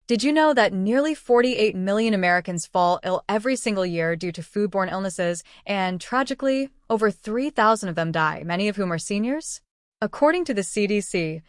Did you know that nearly 48 million Americans fall ill every single year due to foodborne illnesses, and tragically, over 3,000 of them die, many of whom are seniors? According to the CDC,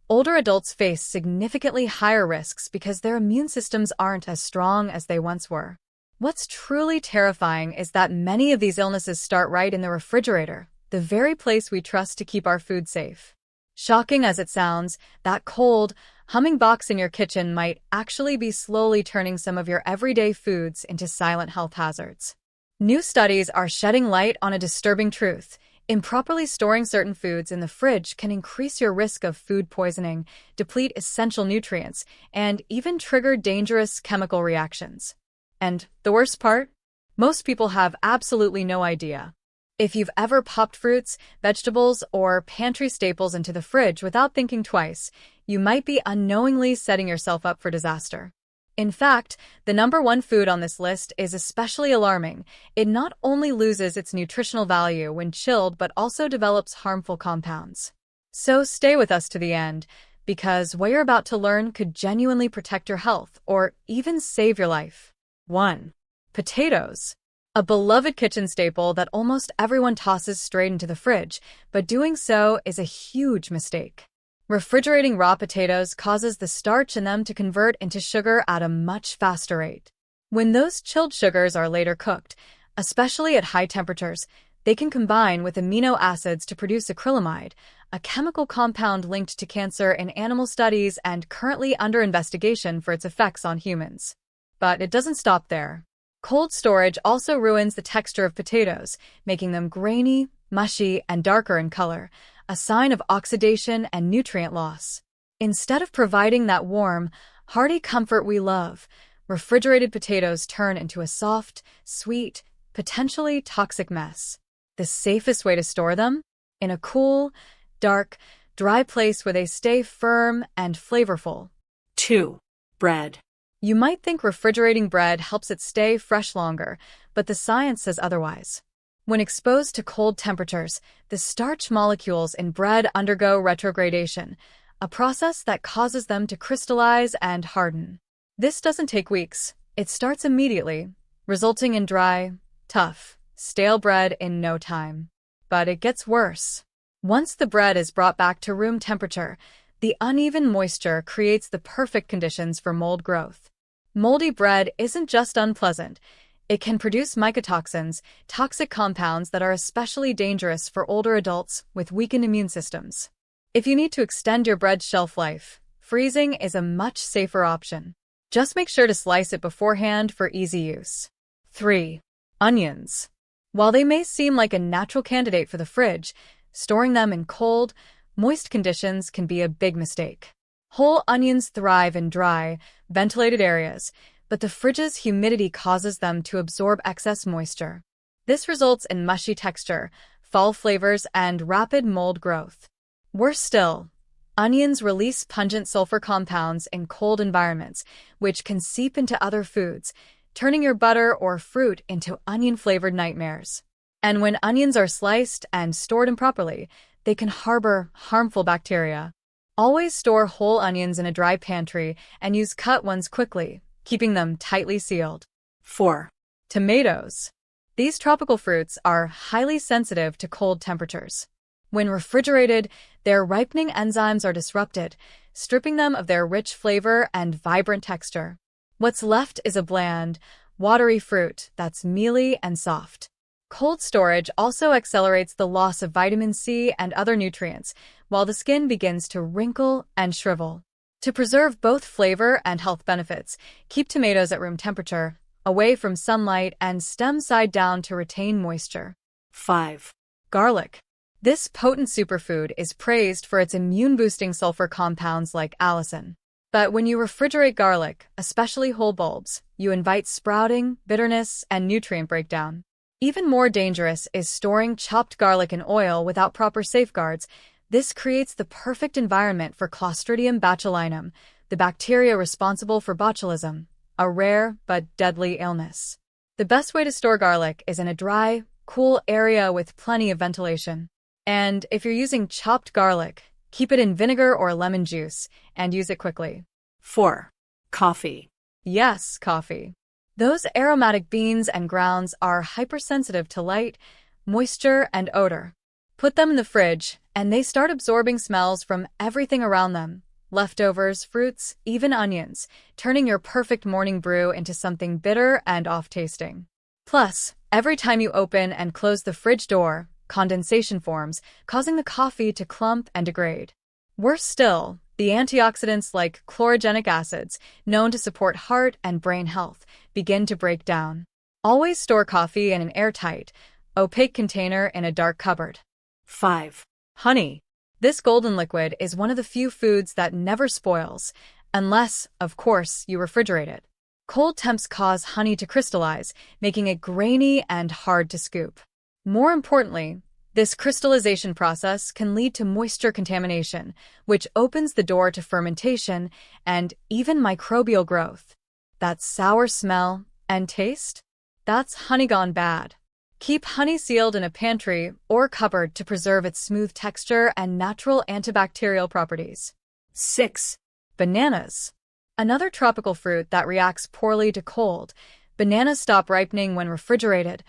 older adults face significantly higher risks because their immune systems aren't as strong as they once were. What's truly terrifying is that many of these illnesses start right in the refrigerator, the very place we trust to keep our food safe. Shocking as it sounds, that cold, humming box in your kitchen might actually be slowly turning some of your everyday foods into silent health hazards. New studies are shedding light on a disturbing truth. Improperly storing certain foods in the fridge can increase your risk of food poisoning, deplete essential nutrients, and even trigger dangerous chemical reactions. And the worst part? Most people have absolutely no idea. If you've ever popped fruits, vegetables, or pantry staples into the fridge without thinking twice, you might be unknowingly setting yourself up for disaster. In fact, the number one food on this list is especially alarming. It not only loses its nutritional value when chilled, but also develops harmful compounds. So stay with us to the end, because what you're about to learn could genuinely protect your health or even save your life. 1. Potatoes. A beloved kitchen staple that almost everyone tosses straight into the fridge, but doing so is a huge mistake. Refrigerating raw potatoes causes the starch in them to convert into sugar at a much faster rate. When those chilled sugars are later cooked, especially at high temperatures, they can combine with amino acids to produce acrylamide, a chemical compound linked to cancer in animal studies and currently under investigation for its effects on humans. But it doesn't stop there. Cold storage also ruins the texture of potatoes, making them grainy, mushy, and darker in color, a sign of oxidation and nutrient loss. Instead of providing that warm, hearty comfort we love, refrigerated potatoes turn into a soft, sweet, potentially toxic mess. The safest way to store them? In a cool, dark, dry place where they stay firm and flavorful. 2. Bread. You might think refrigerating bread helps it stay fresh longer, but the science says otherwise. When exposed to cold temperatures, the starch molecules in bread undergo retrogradation, a process that causes them to crystallize and harden. This doesn't take weeks. It starts immediately, resulting in dry, tough, stale bread in no time. But it gets worse. Once the bread is brought back to room temperature, the uneven moisture creates the perfect conditions for mold growth. Moldy bread isn't just unpleasant. It can produce mycotoxins, toxic compounds that are especially dangerous for older adults with weakened immune systems. If you need to extend your bread's shelf life, freezing is a much safer option. Just make sure to slice it beforehand for easy use. 3. Onions. While they may seem like a natural candidate for the fridge, storing them in cold, moist conditions can be a big mistake. Whole onions thrive in dry, ventilated areas, but the fridge's humidity causes them to absorb excess moisture. This results in mushy texture, foul flavors, and rapid mold growth. Worse still, onions release pungent sulfur compounds in cold environments, which can seep into other foods, turning your butter or fruit into onion-flavored nightmares. And when onions are sliced and stored improperly, they can harbor harmful bacteria. Always store whole onions in a dry pantry and use cut ones quickly, keeping them tightly sealed. 4. Tomatoes. These tropical fruits are highly sensitive to cold temperatures. When refrigerated, their ripening enzymes are disrupted, stripping them of their rich flavor and vibrant texture. What's left is a bland, watery fruit that's mealy and soft. Cold storage also accelerates the loss of vitamin C and other nutrients, while the skin begins to wrinkle and shrivel. To preserve both flavor and health benefits, keep tomatoes at room temperature, away from sunlight, and stem side down to retain moisture. 5. Garlic. This potent superfood is praised for its immune-boosting sulfur compounds like allicin. But when you refrigerate garlic, especially whole bulbs, you invite sprouting, bitterness, and nutrient breakdown. Even more dangerous is storing chopped garlic in oil without proper safeguards. This creates the perfect environment for Clostridium botulinum, the bacteria responsible for botulism, a rare but deadly illness. The best way to store garlic is in a dry, cool area with plenty of ventilation. And if you're using chopped garlic, keep it in vinegar or lemon juice and use it quickly. 4. Coffee. Yes, coffee. Those aromatic beans and grounds are hypersensitive to light, moisture, and odor. Put them in the fridge, and they start absorbing smells from everything around them. Leftovers, fruits, even onions, turning your perfect morning brew into something bitter and off-tasting. Plus, every time you open and close the fridge door, condensation forms, causing the coffee to clump and degrade. Worse still, the antioxidants like chlorogenic acids, known to support heart and brain health, begin to break down. Always store coffee in an airtight, opaque container in a dark cupboard. 5. Honey. This golden liquid is one of the few foods that never spoils, unless, of course, you refrigerate it. Cold temps cause honey to crystallize, making it grainy and hard to scoop. More importantly, this crystallization process can lead to moisture contamination, which opens the door to fermentation and even microbial growth. That sour smell and taste? That's honey gone bad. Keep honey sealed in a pantry or cupboard to preserve its smooth texture and natural antibacterial properties. 6. Bananas. Another tropical fruit that reacts poorly to cold. Bananas stop ripening when refrigerated,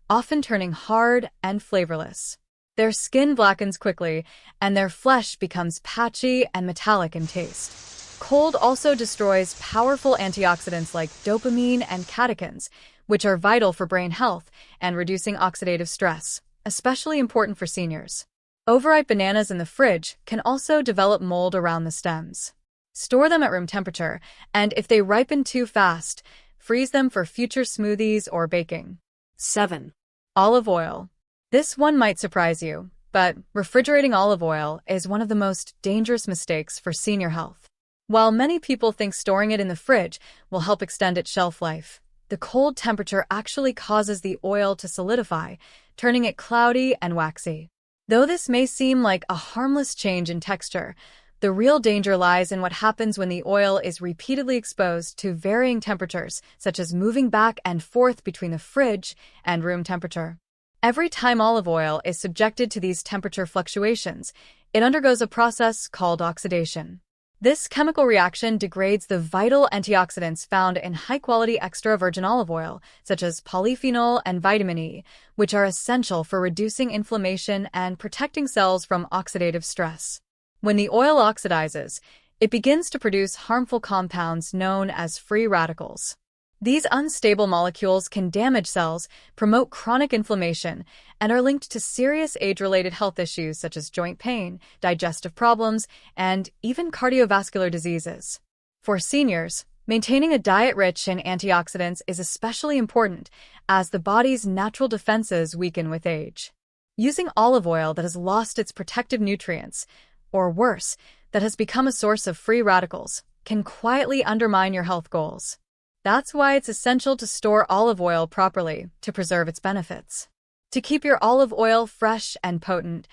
often turning hard and flavorless. Their skin blackens quickly, and their flesh becomes patchy and metallic in taste. Cold also destroys powerful antioxidants like dopamine and catechins, which are vital for brain health and reducing oxidative stress, especially important for seniors. Overripe bananas in the fridge can also develop mold around the stems. Store them at room temperature, and if they ripen too fast, freeze them for future smoothies or baking. 7. Olive oil. This one might surprise you, but refrigerating olive oil is one of the most dangerous mistakes for senior health. While many people think storing it in the fridge will help extend its shelf life, the cold temperature actually causes the oil to solidify, turning it cloudy and waxy. Though this may seem like a harmless change in texture, the real danger lies in what happens when the oil is repeatedly exposed to varying temperatures, such as moving back and forth between the fridge and room temperature. Every time olive oil is subjected to these temperature fluctuations, it undergoes a process called oxidation. This chemical reaction degrades the vital antioxidants found in high-quality extra virgin olive oil, such as polyphenol and vitamin E, which are essential for reducing inflammation and protecting cells from oxidative stress. When the oil oxidizes, it begins to produce harmful compounds known as free radicals. These unstable molecules can damage cells, promote chronic inflammation, and are linked to serious age-related health issues such as joint pain, digestive problems, and even cardiovascular diseases. For seniors, maintaining a diet rich in antioxidants is especially important as the body's natural defenses weaken with age. Using olive oil that has lost its protective nutrients, or worse, that has become a source of free radicals, can quietly undermine your health goals. That's why it's essential to store olive oil properly to preserve its benefits. To keep your olive oil fresh and potent,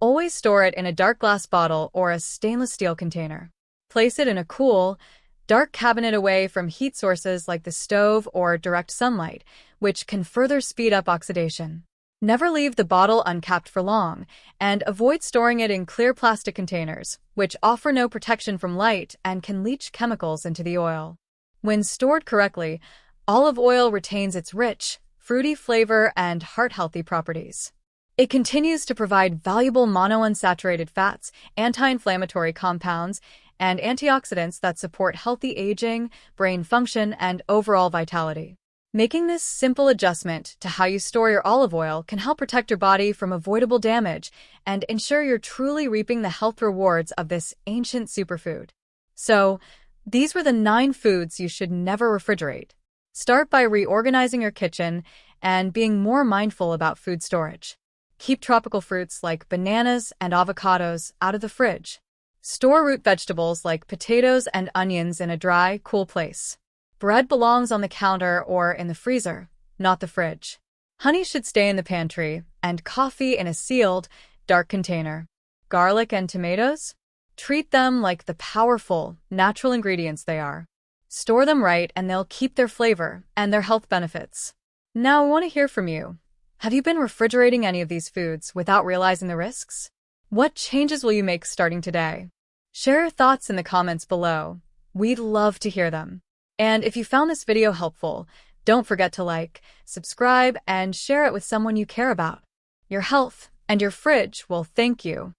always store it in a dark glass bottle or a stainless steel container. Place it in a cool, dark cabinet away from heat sources like the stove or direct sunlight, which can further speed up oxidation. Never leave the bottle uncapped for long, and avoid storing it in clear plastic containers, which offer no protection from light and can leach chemicals into the oil. When stored correctly, olive oil retains its rich, fruity flavor and heart-healthy properties. It continues to provide valuable monounsaturated fats, anti-inflammatory compounds, and antioxidants that support healthy aging, brain function, and overall vitality. Making this simple adjustment to how you store your olive oil can help protect your body from avoidable damage and ensure you're truly reaping the health rewards of this ancient superfood. So, these were the 9 foods you should never refrigerate. Start by reorganizing your kitchen and being more mindful about food storage. Keep tropical fruits like bananas and avocados out of the fridge. Store root vegetables like potatoes and onions in a dry, cool place. Bread belongs on the counter or in the freezer, not the fridge. Honey should stay in the pantry, and coffee in a sealed, dark container. Garlic and tomatoes? Treat them like the powerful, natural ingredients they are. Store them right and they'll keep their flavor and their health benefits. Now I want to hear from you. Have you been refrigerating any of these foods without realizing the risks? What changes will you make starting today? Share your thoughts in the comments below. We'd love to hear them. And if you found this video helpful, don't forget to like, subscribe, and share it with someone you care about. Your health and your fridge will thank you.